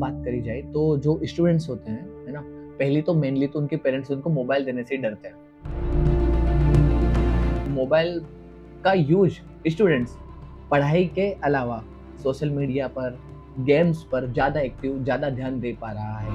बात करी जाए तो जो स्टूडेंट्स होते हैं, है ना, पहली तो मेनली तो उनके पेरेंट्स उनको मोबाइल देने से ही डरते हैं। मोबाइल का यूज स्टूडेंट्स पढ़ाई के अलावा सोशल मीडिया पर, गेम्स पर ज़्यादा ध्यान दे पा रहा है।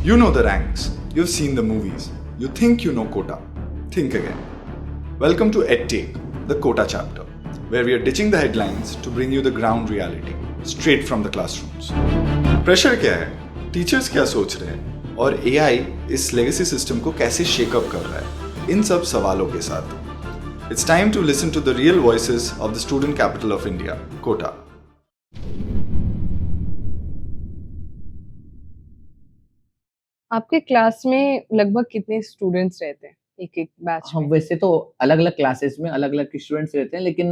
You know the ranks, you've seen the movies, you think you know Kota. Think again. Welcome to EdTake, the Kota chapter, where we are ditching the headlines to bring you the ground reality, straight from the classrooms. Pressure क्या है, teachers क्या सोच रहे हैं और AI इस legacy system को कैसे शेकअप कर रहा है, इन सब सवालों के साथ It's time to listen to the real voices of the student capital of India, Kota. आपके क्लास में लगभग कितने स्टूडेंट्स रहते हैं एक बैच हाँ, में? वैसे तो अलग-अलग क्लासेस में अलग-अलग स्टूडेंट्स रहते हैं, लेकिन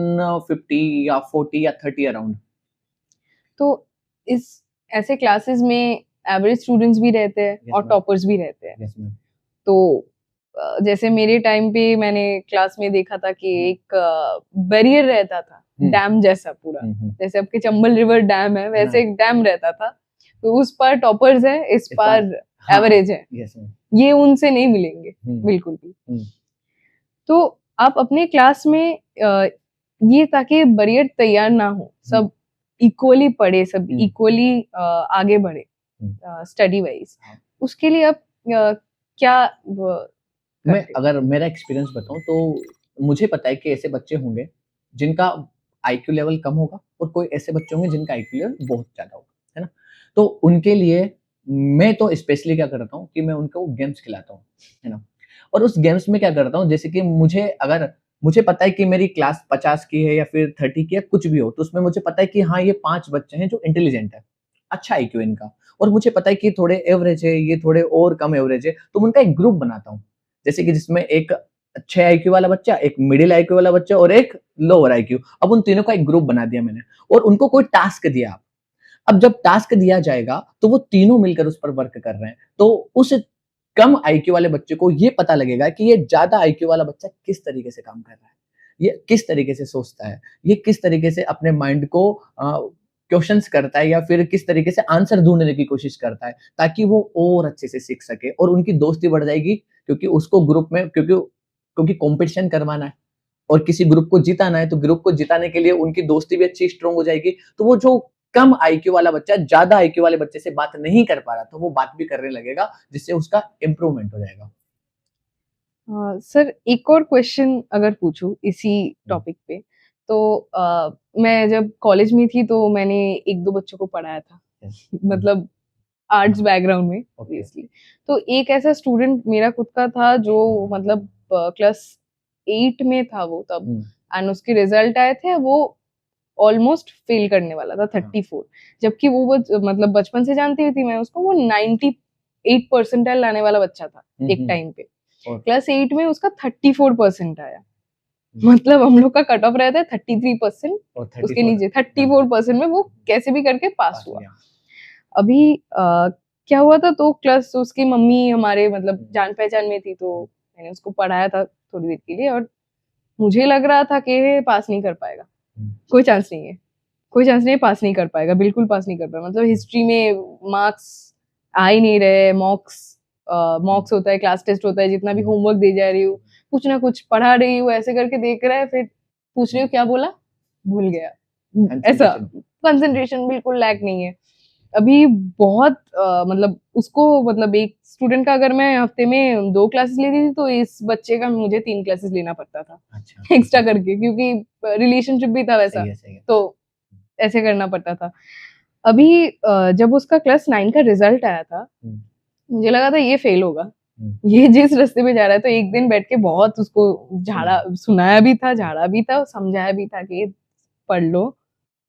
50 या 40 या 30 अराउंड। तो इस ऐसे क्लासेस में एवरेज स्टूडेंट्स भी रहते हैं Yes, और ma'am. टॉपर्स भी रहते हैं। Yes ma'am. तो जैसे मेरे टाइम पे मैंने क्लास में देखा था कि एक बैरियर रहता था, डैम जैसा पूरा, जैसे आपके चंबल रिवर डैम है वैसे एक डैम रहता था। तो उस पार टॉपर्स है, इस पार एवरेज है। Yes ma'am. ये उनसे नहीं मिलेंगे बिल्कुल भी। तो आप अपने क्लास में ये ताकि बैरियर तैयार ना हो, सब इक्वली पढ़े, सब इक्वली आगे बढ़े स्टडी वाइज, उसके लिए आप क्या मैं अगर मेरा एक्सपीरियंस बताऊं तो मुझे पता है कि ऐसे बच्चे होंगे जिनका आईक्यू लेवल कम होगा और कोई ऐसे बच्चे होंगे जिनका आईक्यू लेवल बहुत ज्यादा होगा, है ना। तो उनके लिए मैं तो स्पेशली क्या करता हूँ कि मैं उनको गेम्स खिलाता हूँ, है ना। और उस गेम्स में क्या करता हूँ, जैसे कि मुझे पता है कि मेरी क्लास 50 की है या फिर 30 की है, कुछ भी हो, तो उसमें मुझे पता है कि हाँ, ये 5 बच्चे हैं जो इंटेलिजेंट है, अच्छा आईक्यू इनका, और मुझे पता है कि थोड़े एवरेज है, ये थोड़े और कम एवरेज है, तो उनका एक ग्रुप बनाता हूँ। जैसे कि जिसमें एक अच्छे आईक्यू वाला बच्चा, एक मिडिल आईक्यू वाला बच्चा और एक लोअर आईक्यू। अब उन तीनों का एक ग्रुप बना दिया मैंने और उनको कोई टास्क दिया। अब जब टास्क दिया जाएगा तो वो तीनों मिलकर उस पर वर्क कर रहे हैं, तो उस कम आईक्यू वाले बच्चे को ये पता लगेगा कि ये ज्यादा आईक्यू वाला बच्चा किस तरीके से काम कर रहा है, ये किस तरीके से सोचता है, ये किस तरीके से अपने माइंड को क्वेश्चंस करता है या फिर किस तरीके से आंसर ढूंढने की कोशिश करता है, ताकि वो और अच्छे से सीख सके और उनकी दोस्ती बढ़ जाएगी। क्योंकि उसको ग्रुप में क्योंकि कंपटीशन करवाना है और किसी ग्रुप को जिताना है, तो ग्रुप को जिताने के लिए उनकी दोस्ती भी अच्छी स्ट्रांग हो जाएगी। तो वो जो कम आईक्यू वाला बच्चा ज्यादा आईक्यू वाले बच्चे से बात नहीं कर पा रहा, तो वो बात भी करने लगेगा, जिससे उसका इम्प्रूवमेंट हो जाएगा। सर एक और क्वेश्चन अगर पूछूं इसी टॉपिक पे, तो मैं जब कॉलेज में थी तो मैंने एक दो बच्चों को पढ़ाया था, मतलब आर्ट्स बैकग्राउंड में ऑब्वियसली। तो एक ऐसा स्टूडेंट मेरा खुद का था जो मतलब क्लास 8 में था वो तब, एंड उसके रिजल्ट आए थे, वो ऑलमोस्ट फेल करने वाला था 34, जबकि वो मतलब बचपन से जानती थी मैं उसको, वो 98 परसेंटाइल लाने वाला बच्चा था एक टाइम पे। क्लास 8 में उसका 34% आया, मतलब हम लोग का कट ऑफ रहता है 33%, उसके नीचे 34% में वो कैसे भी करके पास हुआ। अभी क्या हुआ था, तो क्लास उसकी मम्मी हमारे मतलब जान पहचान में थी, तो मैंने उसको पढ़ाया था थोड़ी देर के लिए, और मुझे लग रहा था कि पास नहीं कर पाएगा, कोई चांस नहीं है, कोई चांस नहीं, पास नहीं कर पाएगा, बिल्कुल पास नहीं कर पाएगा। मतलब हिस्ट्री में मार्क्स आ ही नहीं रहे, मॉक्स होता है, क्लास टेस्ट होता है, जितना भी होमवर्क दे जा रही हूँ, कुछ ना कुछ पढ़ा रही हूँ, ऐसे करके देख रहा है, फिर पूछ रही हूँ क्या बोला, भूल गया, ऐसा कंसंट्रेशन बिल्कुल लैक नहीं है। अभी बहुत मतलब उसको, मतलब एक स्टूडेंट का अगर मैं हफ्ते में 2 क्लासेस लेती थी, तो इस बच्चे का मुझे 3 क्लासेस लेना पड़ता था एक्स्ट्रा करके, क्योंकि रिलेशनशिप भी था वैसा, तो ऐसे करना पड़ता था। अभी जब उसका क्लास 9 का रिजल्ट आया था, मुझे लगा था ये फेल होगा, ये जिस रास्ते पे जा रहा है। तो एक दिन बैठ के बहुत उसको सुनाया भी था, झाड़ा भी था, समझाया भी था कि पढ़ लो,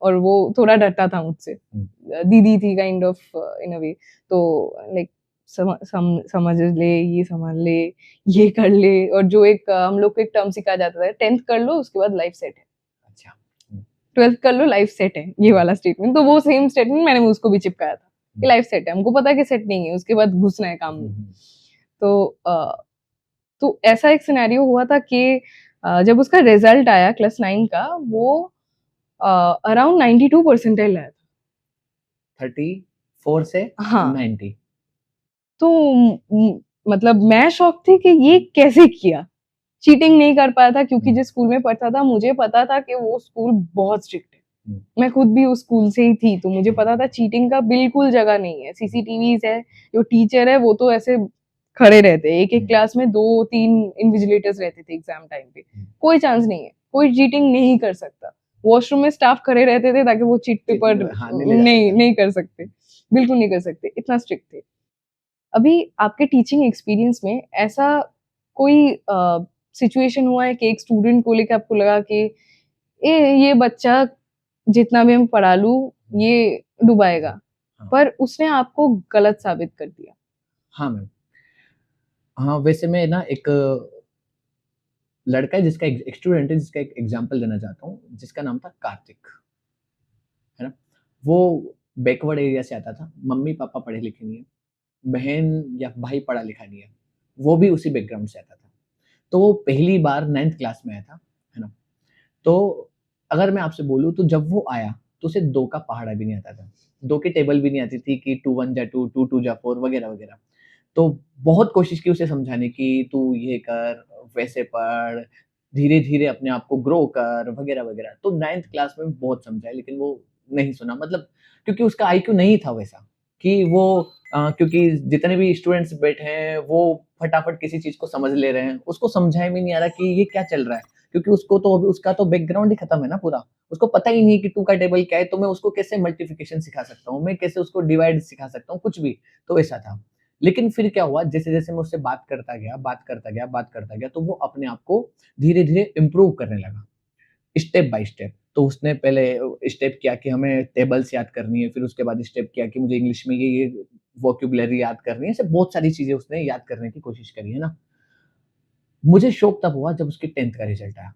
और वो थोड़ा डरता था मुझसे, दीदी थी काइंड ऑफ इन अ वे, तो लाइक समझ ले, ये समझ ले, ये कर ले, और जो एक हम लोग को एक टर्म सिखाया जाता था, 10th कर लो उसके बाद लाइफ सेट है। 12th कर लो, लाइफ सेट है, ये वाला स्टेटमेंट। तो वो सेम स्टेटमेंट मैंने उसको भी चिपकाया था कि लाइफ सेट है, हमको पता है कि सेट नहीं है, उसके बाद घुसना है काम में। तो ऐसा एक सिनेरियो हुआ था कि जब उसका रिजल्ट आया क्लास 9 का, वो अराउंड 92 परसेंटाइल आया था। 34 से हाँ 90। तो मतलब मैं शॉक थी कि ये कैसे किया। चीटिंग नहीं कर पाया था क्योंकि जिस स्कूल में पढ़ता था मुझे पता था कि वो स्कूल बहुत स्ट्रिक्ट है। मैं खुद भी उस स्कूल से ही थी, तो मुझे पता था चीटिंग का बिल्कुल जगह नहीं है। सीसीटीवीज है, जो टीचर है वो तो ऐसे खड़े रहते हैं, एक एक क्लास में 2-3 इन्विजिलेटर्स रहते थे एग्जाम टाइम पे। कोई चांस नहीं है, कोई चीटिंग नहीं कर सकता। वॉशरूम में स्टाफ खड़े रहते थे ताकि वो चीट पेपर नहीं कर सकते, बिल्कुल नहीं कर सकते, इतना स्ट्रिक्ट थे। अभी आपके टीचिंग एक्सपीरियंस में ऐसा कोई सिचुएशन हुआ है कि एक स्टूडेंट को लेकर आपको लगा कि ये बच्चा जितना भी हम पढ़ा लूं ये डुबाएगा, पर उसने आपको गलत साबित कर दिया? हाँ मैम, हाँ वैसे मैं ना एक लड़का है जिसका एक स्टूडेंट है जिसका एक एग्जांपल देना चाहता हूँ, जिसका नाम था कार्तिक, है ना। वो बैकवर्ड एरिया से आता था, मम्मी पापा पढ़े लिखे नहीं है, बहन या भाई पढ़ा लिखा नहीं है, वो भी उसी बैकग्राउंड से आता था। तो वो पहली बार 9th क्लास में आया था, है ना। तो अगर मैं आपसे बोलूँ तो जब वो आया तो उसे 2 का पहाड़ा भी नहीं आता था, 2 की टेबल भी नहीं आती थी कि 2 1 जा 2, 2 2 जा 4 वगैरह वगैरह। तो बहुत कोशिश की उसे समझाने की, तू ये कर, वैसे पढ़, धीरे-धीरे अपने आप को ग्रो कर वगैरह वगैरह। तो 9th क्लास में बहुत समझाया लेकिन वो नहीं सुना, मतलब क्योंकि उसका आईक्यू नहीं था वैसा कि वो क्योंकि जितने भी स्टूडेंट्स बैठे हैं वो फटाफट किसी चीज़ को समझ ले रहे हैं, उसको समझाया भी नहीं आ रहा कि ये क्या चल रहा है, क्योंकि उसको तो अभी उसका तो बैकग्राउंड ही खत्म है ना पूरा। उसको पता ही नहीं कि 2 का टेबल क्या है, तो मैं उसको कैसे मल्टीप्लिकेशन सिखा सकता हूँ, मैं कैसे उसको डिवाइड सिखा सकता हूँ, कुछ भी। तो ऐसा था। लेकिन फिर क्या हुआ, जैसे-जैसे मैं उससे बात करता गया, बात करता गया, बात करता गया, तो वो अपने आप को धीरे-धीरे इम्प्रूव करने लगा, स्टेप बाय स्टेप। तो उसने पहले स्टेप किया कि हमें टेबल्स याद करनी है, फिर उसके बाद स्टेप किया कि मुझे इंग्लिश में ये वोकैब्युलरी याद करनी है, ऐसे बहुत सारी चीज़ें उसने याद करने की कोशिश करी, है ना। मुझे शौक तब हुआ जब उसकी 10th का रिजल्ट आया।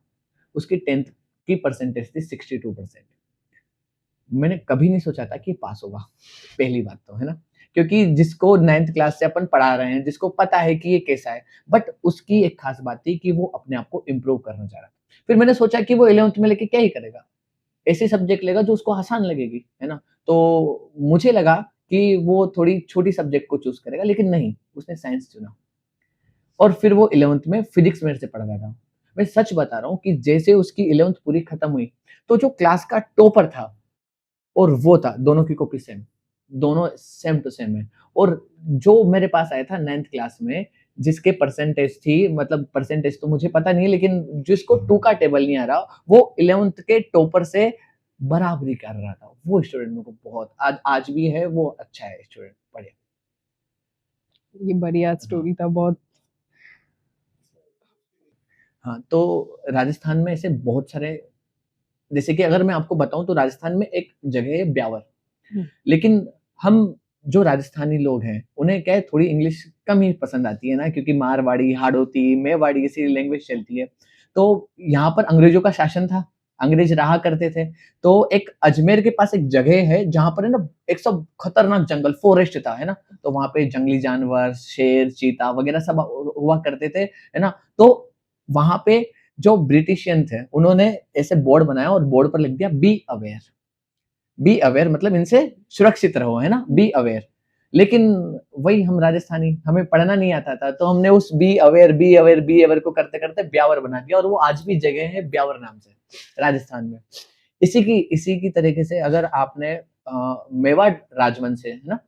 उसकी 10th की परसेंटेज थी 62%। मैंने कभी नहीं सोचा था कि पास होगा, पहली बात तो, है ना? क्योंकि जिसको 9th क्लास से अपन पढ़ा रहे हैं, जिसको पता है कि ये कैसा है, बट उसकी एक खास बात थी कि वो अपने आप को इम्प्रूव करना चाह रहा था। फिर मैंने सोचा कि वो 11th में लेके क्या ही करेगा? ऐसे सब्जेक्ट लेगा जो उसको आसान लगेगी, है ना? तो मुझे लगा कि वो थोड़ी छोटी सब्जेक्ट को चूज़ करेगा, लेकिन नहीं, उसने साइंस चुना। और फिर वो 11th में फिज़िक्स मेरे से पढ़ रहा था। मैं सच बता रहा हूँ कि जैसे उसकी 11th पूरी खत्म हुई, तो जो क्लास का टॉपर था और वो था, दोनों की कॉपी सेम, दोनों सेम टू सेम है। और जो मेरे पास आया था 9th क्लास में, जिसके परसेंटेज थी, मतलब परसेंटेज तो मुझे पता नहीं है, लेकिन जिसको 2 का टेबल नहीं आ रहा, वो 11th के टॉपर से बराबरी कर रहा था। वो स्टूडेंट मेरे को बहुत आज आज भी है, वो अच्छा है स्टूडेंट, बढ़िया। ये बढ़िया स्टोरी था बहुत। हाँ, तो राजस्थान में ऐसे बहुत सारे, जैसे कि अगर मैं आपको बताऊँ तो राजस्थान में एक जगह है ब्यावर। लेकिन हम जो राजस्थानी लोग हैं, उन्हें क्या है, थोड़ी इंग्लिश कम ही पसंद आती है ना, क्योंकि मारवाड़ी, हाड़ौती, मेवाड़ी ऐसी लैंग्वेज चलती है। तो यहाँ पर अंग्रेजों का शासन था, अंग्रेज रहा करते थे। तो एक अजमेर के पास एक जगह है जहाँ पर है ना एक सब खतरनाक जंगल, फॉरेस्ट था, है ना? तो वहाँ पे जंगली जानवर, शेर, चीता वगैरह सब हुआ करते थे, है ना? तो वहाँ पे जो ब्रिटिशियन थे, उन्होंने ऐसे बोर्ड बनाया और बोर्ड पर लिख दिया बी अवेयर। बी अवेयर मतलब इनसे सुरक्षित रहो, है ना? Be aware. लेकिन वही हम राजस्थानी, हमें पढ़ना नहीं आता था, तो हमने उस be aware, be aware, be aware को करते-करते ब्यावर बना दिया और वो आज भी जगह है ब्यावर नाम से, राजस्थान में। इसी की तरीके से अगर आपने मेवाड़ राजवंश है ना?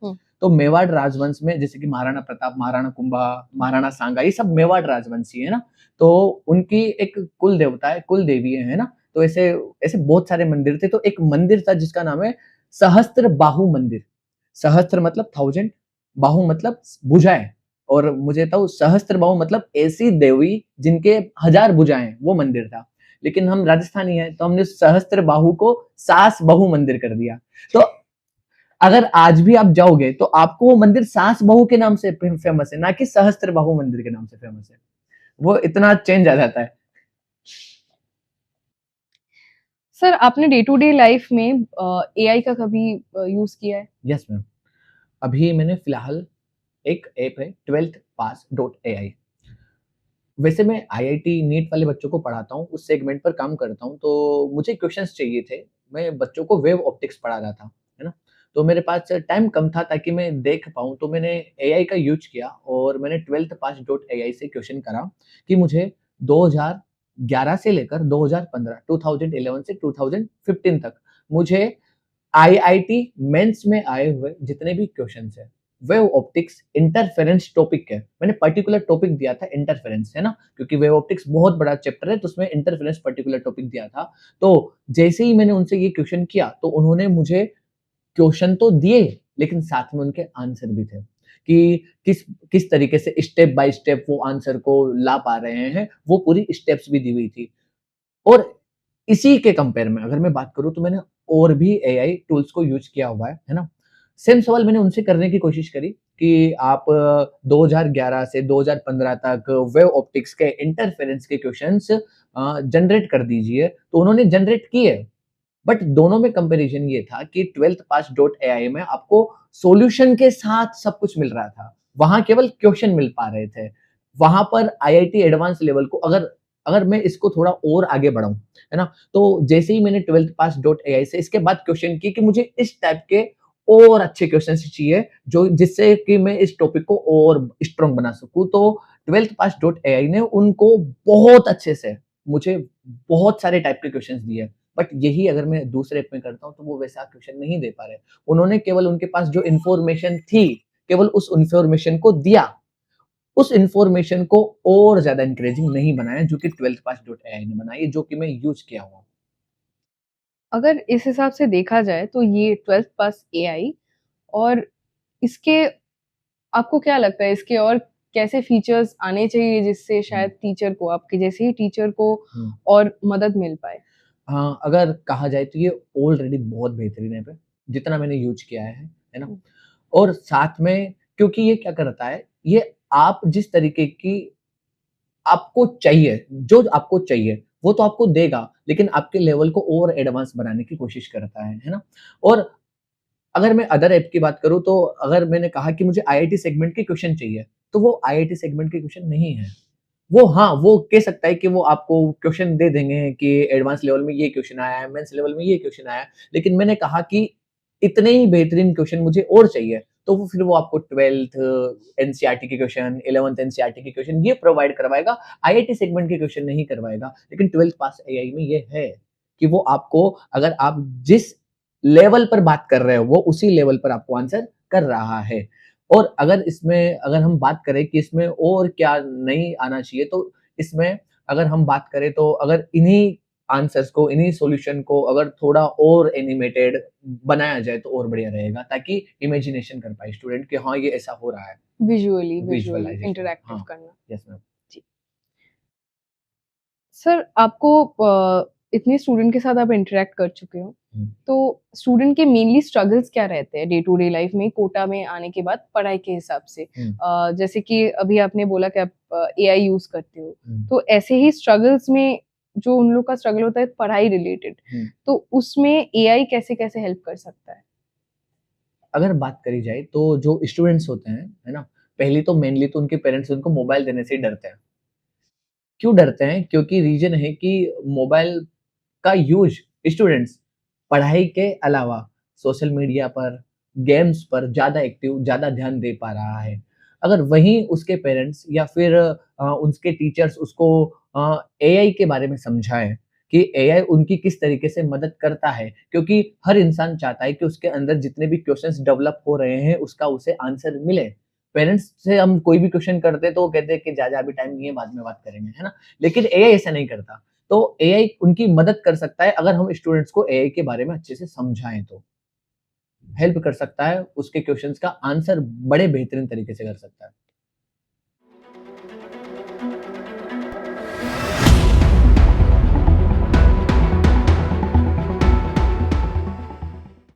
तो मेवाड़ राजवंश में जैसे कि महाराणा प्रताप, महाराणा कुंभा, महाराणा सांगा, ये सब मेवाड़ राजवंशी है ना? तो उनकी एक कुल देवता है, कुल देवी है ना? तो ऐसे ऐसे बहुत सारे मंदिर थे, तो एक मंदिर था जिसका नाम है सहस्त्र बाहु मंदिर। सहस्त्र मतलब 1000, बाहु मतलब भुजाएँ, और मुझे तो सहस्त्र बाहु मतलब ऐसी देवी जिनके 1000 भुजाएँ, वो मंदिर था। लेकिन हम राजस्थानी हैं, तो हमने सहस्त्र बाहु को सास बहू मंदिर कर दिया। तो अगर आज भी आप जाओगे, तो आपको वो मंदिर सास बहू के नाम से फेमस है, ना कि सहस्त्र बाहु मंदिर के नाम से फेमस है। वो इतना चेंज आ जाता है। सर आपने डे टू डे लाइफ में एआई का कभी यूज किया है? यस मैम, अभी मैंने फिलहाल एक ऐप है 12thpass.ai। वैसे मैं आईआईटी नीट वाले बच्चों को पढ़ाता हूँ, उस सेगमेंट पर काम करता हूँ, तो मुझे क्वेश्चंस चाहिए थे। मैं बच्चों को वेव ऑप्टिक्स पढ़ा रहा था, है ना? तो मेरे पास टाइम कम था ताकि मैं देख पाऊँ, तो मैंने एआई का यूज़ किया और मैंने 12thpass.ai से क्वेश्चन करा कि मुझे 2011 से लेकर 2015 2011 से 2015 तक मुझे आईआईटी मेंस में आए हुए जितने भी क्वेश्चंस हैं, वेव ऑप्टिक्स इंटरफेरेंस टॉपिक है। मैंने पर्टिकुलर टॉपिक दिया था इंटरफेरेंस, है ना? क्योंकि वेव ऑप्टिक्स बहुत बड़ा चैप्टर है, तो उसमें इंटरफेरेंस पर्टिकुलर टॉपिक दिया था। तो जैसे ही मैंने उनसे ये क्वेश्चन किया, तो उन्होंने मुझे क्वेश्चन तो दिए, लेकिन साथ में उनके आंसर भी थे कि किस किस तरीके से स्टेप बाय स्टेप वो आंसर को ला पा रहे हैं, वो पूरी स्टेप्स भी दी हुई थी। और इसी के कंपेयर में अगर मैं बात करूँ, तो मैंने और भी एआई टूल्स को यूज़ किया हुआ है ना? सेम सवाल मैंने उनसे करने की कोशिश करी कि आप 2011 से 2015 तक वेव ऑप्टिक्स के इंटरफेरेंस के क्वेश्चंस जनरेट कर दीजिए, तो उन्होंने जनरेट किए। बट दोनों में कंपैरिजन ये था कि 12thpass.ai में आपको सॉल्यूशन के साथ सब कुछ मिल रहा था। वहाँ केवल क्वेश्चन मिल पा रहे थे। वहाँ पर आईआईटी एडवांस लेवल को अगर अगर मैं इसको थोड़ा और आगे बढ़ाऊँ, है ना? तो जैसे ही मैंने 12thpass.ai से इसके बाद क्वेश्चन किए कि मुझे इस टाइप के और अच्छे क्वेश्चंस चाहिए, जो जिससे कि मैं इस टॉपिक को और स्ट्रॉन्ग बना सकूँ। तो 12thpass.ai ने उनको बहुत अच्छे से मुझे बहुत सारे टाइप के क्वेश्चंस दिए। बट यही अगर मैं दूसरे ऐप में करता हूँ, तो वो वैसा क्वेश्चन नहीं दे पा रहे। उन्होंने केवल उनके पास जो इन्फॉर्मेशन थी, केवल उस इन्फॉर्मेशन को दिया। उस इन्फॉर्मेशन को और ज़्यादा एनकरेजिंग नहीं बनाया, जो कि 12thpass.ai ने बनाई, जो कि मैं यूज़ किया हुआ हूँ। अगर इस हिसाब से देखा जाए तो ये 12th पास एआई और इसके आपको क्या लगता है इसके और कैसे फीचर्स आने चाहिए जिससे शायद टीचर को आपके जैसे ही टीचर को हुँ। और मदद मिल पाए? हाँ, अगर कहा जाए तो ये ऑलरेडी बहुत बेहतरीन ऐप है, जितना मैंने यूज़ किया है ना? और साथ में क्योंकि ये क्या करता है, ये आप जिस तरीके की आपको चाहिए, जो आपको चाहिए, वो तो आपको देगा, लेकिन आपके लेवल को और एडवांस बनाने की कोशिश करता है ना? और अगर मैं अदर ऐप की बात करूँ, तो अगर मैंने कहा कि मुझे आईआईटी सेगमेंट के क्वेश्चन चाहिए, तो वो आईआईटी सेगमेंट के क्वेश्चन नहीं है। वो हाँ, वो कह सकता है कि वो आपको क्वेश्चन दे देंगे कि एडवांस लेवल में ये क्वेश्चन आया है, मेंस लेवल में ये क्वेश्चन आया है। लेकिन मैंने कहा कि इतने ही बेहतरीन क्वेश्चन मुझे और चाहिए, तो वो फिर वो आपको 12th एनसीईआरटी के क्वेश्चन, 11th एनसीईआरटी के क्वेश्चन ये प्रोवाइड करवाएगा, आईआईटी सेगमेंट के क्वेश्चन नहीं करवाएगा। लेकिन 12th पास एआई में ये है कि वो आपको अगर आप जिस लेवल पर बात कर रहे हो, वो उसी लेवल पर आपको आंसर कर रहा है। और अगर हम बात करें कि इसमें और क्या नहीं आना चाहिए, तो इसमें अगर हम बात करें, तो अगर इन्हीं आंसर्स को, इन्हीं सॉल्यूशन को अगर थोड़ा और एनिमेटेड बनाया जाए, तो और बढ़िया रहेगा, ताकि इमेजिनेशन कर पाए स्टूडेंट कि हाँ, ये ऐसा हो रहा है। विजुअली विजुअलाइजेशन, इंटरैक्टिव हाँ। करना। Yes ma'am. सर आपको इतने स्टूडेंट के साथ आप इंटरैक्ट कर चुके हो, हुँ। तो स्टूडेंट के मेनली स्ट्रगल्स क्या रहते हैं डे टू डे लाइफ में कोटा में आने के बाद पढ़ाई के हिसाब से? हुँ। जैसे कि अभी आपने बोला कि आप एआई यूज़ करते हो, हुँ। तो ऐसे ही स्ट्रगल्स में जो उन लोग का स्ट्रगल होता है पढ़ाई रिलेटेड, हुँ। तो उसमें एआई कैसे-कैसे हेल्प कर सकता है? अगर बात करी जाए, तो जो स्टूडेंट्स होते हैं, है ना? पहली तो मेनली तो उनके पेरेंट्स उनको मोबाइल देने से ही डरते हैं। क्यों डरते हैं? क्योंकि रीज़न है कि मोबाइल का यूज़ स्टूडेंट्स पढ़ाई के अलावा सोशल मीडिया पर, गेम्स पर ज़्यादा ध्यान दे पा रहा है। अगर वहीं उसके पेरेंट्स या फिर उसके टीचर्स उसको एआई के बारे में समझाएँ कि एआई उनकी किस तरीके से मदद करता है, क्योंकि हर इंसान चाहता है कि उसके अंदर जितने भी क्वेश्चन्स डेवलप हो रहे हैं, उसका उसे आंसर मिले। पेरेंट्स से हम कोई भी क्वेश्चन करते हैं, तो वो कहते हैं कि जा अभी टाइम नहीं है, बाद में बात करेंगे, है ना? लेकिन एआई ऐसा नहीं करता। तो एआई उनकी मदद कर सकता है, अगर हम स्टूडेंट्स को एआई के बारे में अच्छे से समझाएँ तो। हेल्प कर सकता है, उसके क्वेश्चंस का आंसर बड़े बेहतरीन तरीके से कर सकता है।